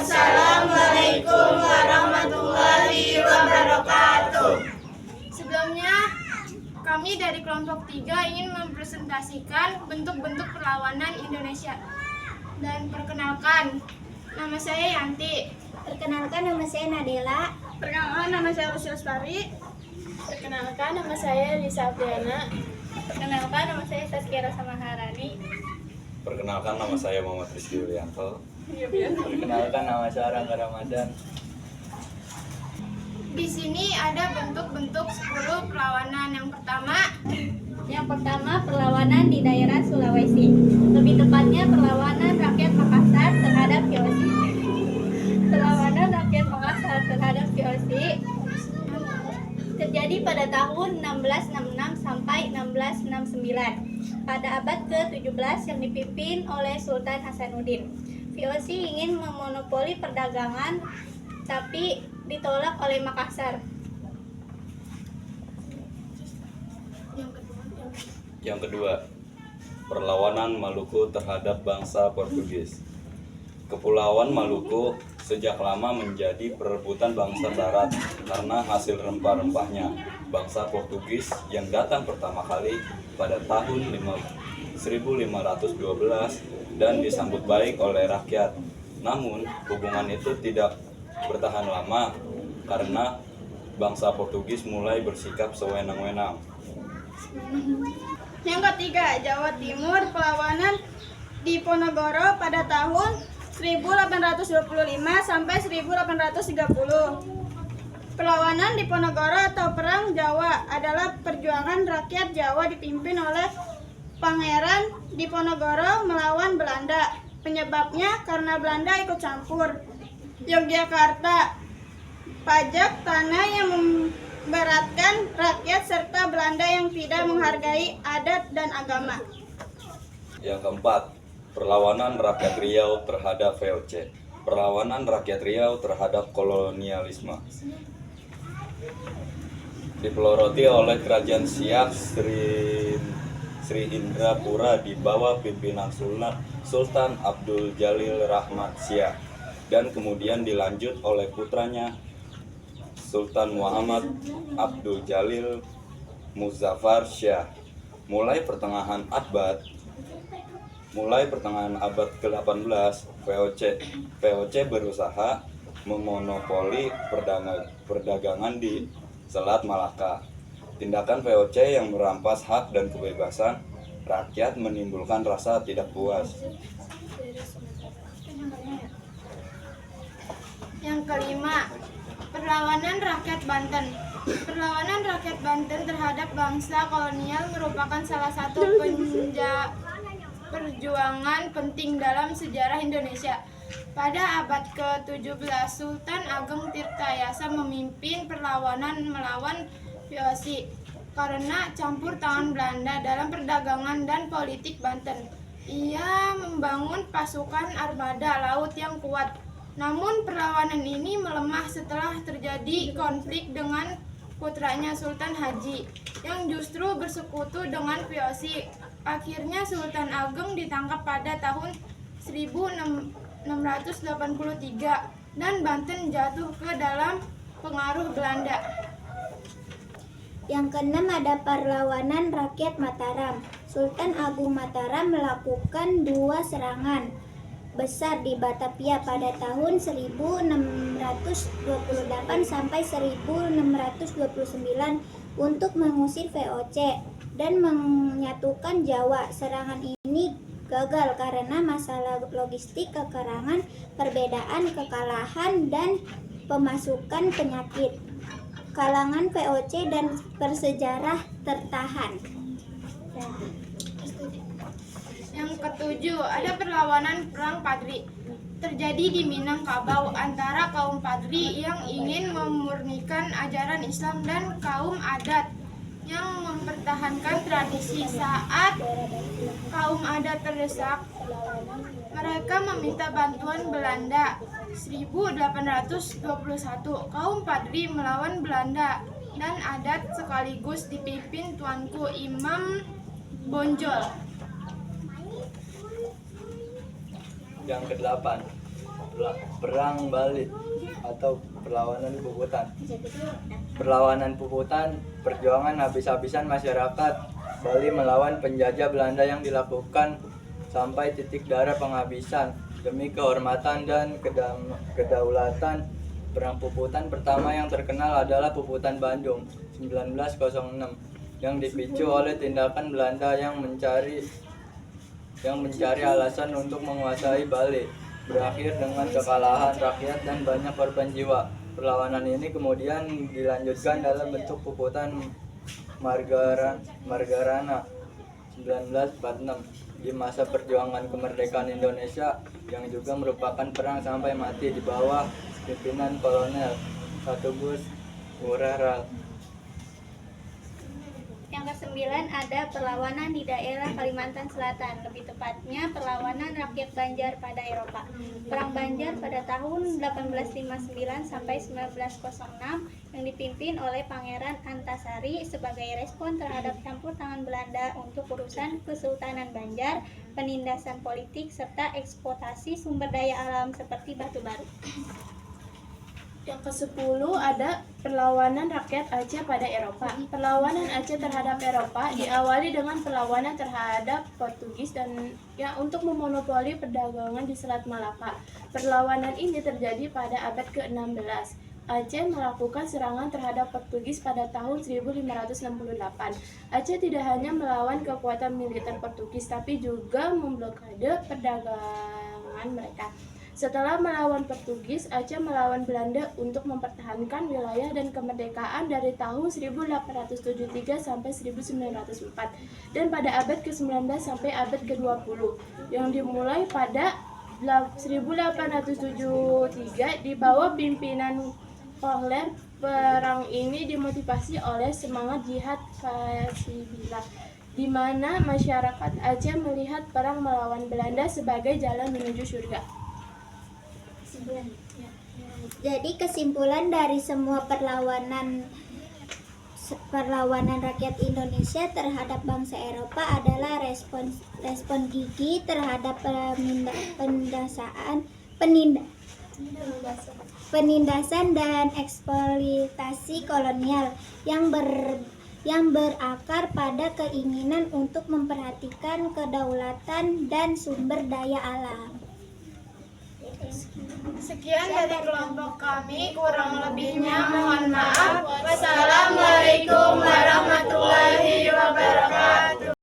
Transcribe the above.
Assalamualaikum warahmatullahi wabarakatuh. Sebelumnya, kami dari kelompok 3 ingin mempresentasikan bentuk-bentuk perlawanan Indonesia. Dan perkenalkan, nama saya Yanti. Perkenalkan, nama saya Nadela. Perkenalkan, nama saya Lucy Lestari. Perkenalkan, nama saya Lisa Apriana. Perkenalkan, nama saya Saskia Rosa Maharani. Perkenalkan, nama saya Muhammad Rizky Yulianto. Perkenalkan, nama saya Rangga Ramadan. Di sini ada bentuk-bentuk 10 perlawanan. Yang pertama, perlawanan di daerah Sulawesi. Lebih tepatnya, perlawanan rakyat Makassar terhadap VOC. Perlawanan rakyat Makassar terhadap VOC terjadi pada tahun 1666 sampai 1669 pada abad ke-17 yang dipimpin oleh Sultan Hasanuddin. VOC ingin memonopoli perdagangan tapi ditolak oleh Makassar. Yang kedua, perlawanan Maluku terhadap bangsa Portugis. Kepulauan Maluku sejak lama menjadi perebutan bangsa Barat karena hasil rempah-rempahnya. Bangsa Portugis yang datang pertama kali pada tahun 1512 dan disambut baik oleh rakyat. Namun, hubungan itu tidak bertahan lama karena bangsa Portugis mulai bersikap sewenang-wenang. Yang ketiga, Jawa Timur, perlawanan Diponegoro pada tahun 1825 sampai 1830. Perlawanan Diponegoro atau Perang Jawa adalah perjuangan rakyat Jawa dipimpin oleh Pangeran Diponegoro melawan Belanda. Penyebabnya karena Belanda ikut campur Yogyakarta, pajak tanah yang memberatkan rakyat serta Belanda yang tidak menghargai adat dan agama. Yang keempat, perlawanan rakyat Riau terhadap VOC. Perlawanan rakyat Riau terhadap kolonialisme dipeloroti oleh kerajaan Siak Sri Indrapura di bawah pimpinan Sultan Abdul Jalil Rahmat Siak dan kemudian dilanjut oleh putranya Sultan Muhammad Abdul Jalil Muzaffar Shah. Mulai pertengahan abad ke-18, VOC berusaha memonopoli perdagangan di Selat Malaka. Tindakan VOC yang merampas hak dan kebebasan rakyat menimbulkan rasa tidak puas. Yang kelima, perlawanan rakyat Banten. Perlawanan rakyat Banten terhadap bangsa kolonial merupakan salah satu perjuangan penting dalam sejarah Indonesia. Pada abad ke-17, Sultan Ageng Tirtayasa memimpin perlawanan melawan VOC karena campur tangan Belanda dalam perdagangan dan politik Banten. Ia membangun pasukan armada laut yang kuat. Namun perlawanan ini melemah setelah terjadi konflik dengan putranya Sultan Haji yang justru bersekutu dengan VOC. Akhirnya Sultan Ageng ditangkap pada tahun 1683 dan Banten jatuh ke dalam pengaruh Belanda. Yang keenam, ada perlawanan rakyat Mataram. Sultan Agung Mataram melakukan 2 serangan besar di Batavia pada tahun 1628 sampai 1629 untuk mengusir VOC dan menyatukan Jawa. Serangan ini gagal karena masalah logistik, kekurangan, perbedaan, kekalahan, dan pemasukan penyakit. Kalangan VOC dan bersejarah tertahan. Yang ketujuh, ada perlawanan Perang Padri. Terjadi di Minangkabau antara kaum Padri yang ingin memurnikan ajaran Islam dan kaum adat yang mempertahankan tradisi. Saat kaum adat terdesak, mereka meminta bantuan Belanda. 1821, kaum Padri melawan Belanda dan adat sekaligus dipimpin Tuanku Imam Bonjol. Yang ke-8, Perang Bali atau perlawanan Puputan. Perlawanan Puputan, perjuangan habis-habisan masyarakat Bali melawan penjajah Belanda yang dilakukan sampai titik darah penghabisan demi kehormatan dan kedaulatan. Perang Puputan pertama yang terkenal adalah Puputan Bandung 1906 yang dipicu oleh tindakan Belanda yang mencari alasan untuk menguasai Bali, berakhir dengan kekalahan rakyat dan banyak korban jiwa. Perlawanan ini kemudian dilanjutkan dalam bentuk Puputan Margarana 1946 di masa perjuangan kemerdekaan Indonesia yang juga merupakan perang sampai mati di bawah pimpinan Kolonel Satubus Ngurah. Yang ke-9 ada perlawanan di daerah Kalimantan Selatan, lebih tepatnya perlawanan rakyat Banjar pada Eropa. Perang Banjar pada tahun 1859 sampai 1906 yang dipimpin oleh Pangeran Antasari sebagai respon terhadap campur tangan Belanda untuk urusan Kesultanan Banjar, penindasan politik serta eksploitasi sumber daya alam seperti batu bara. Yang ke-10 ada perlawanan rakyat Aceh pada Eropa. Perlawanan Aceh terhadap Eropa diawali dengan perlawanan terhadap Portugis dan untuk memonopoli perdagangan di Selat Malaka. Perlawanan ini terjadi pada abad ke-16. Aceh melakukan serangan terhadap Portugis pada tahun 1568. Aceh tidak hanya melawan kekuatan militer Portugis tapi juga memblokade perdagangan mereka. Setelah melawan Portugis, Aceh melawan Belanda untuk mempertahankan wilayah dan kemerdekaan dari tahun 1873 sampai 1904 dan pada abad ke-19 sampai abad ke-20 yang dimulai pada 1873 di bawah pimpinan Kohler. Perang ini dimotivasi oleh semangat jihad Fasibila, di mana masyarakat Aceh melihat perang melawan Belanda sebagai jalan menuju surga. Jadi kesimpulan dari semua perlawanan rakyat Indonesia terhadap bangsa Eropa adalah respon gigih terhadap penindasan dan eksploitasi kolonial yang berakar pada keinginan untuk memperhatikan kedaulatan dan sumber daya alam. Sekian dari kelompok kami, kurang lebihnya mohon maaf. Wassalamualaikum warahmatullahi wabarakatuh.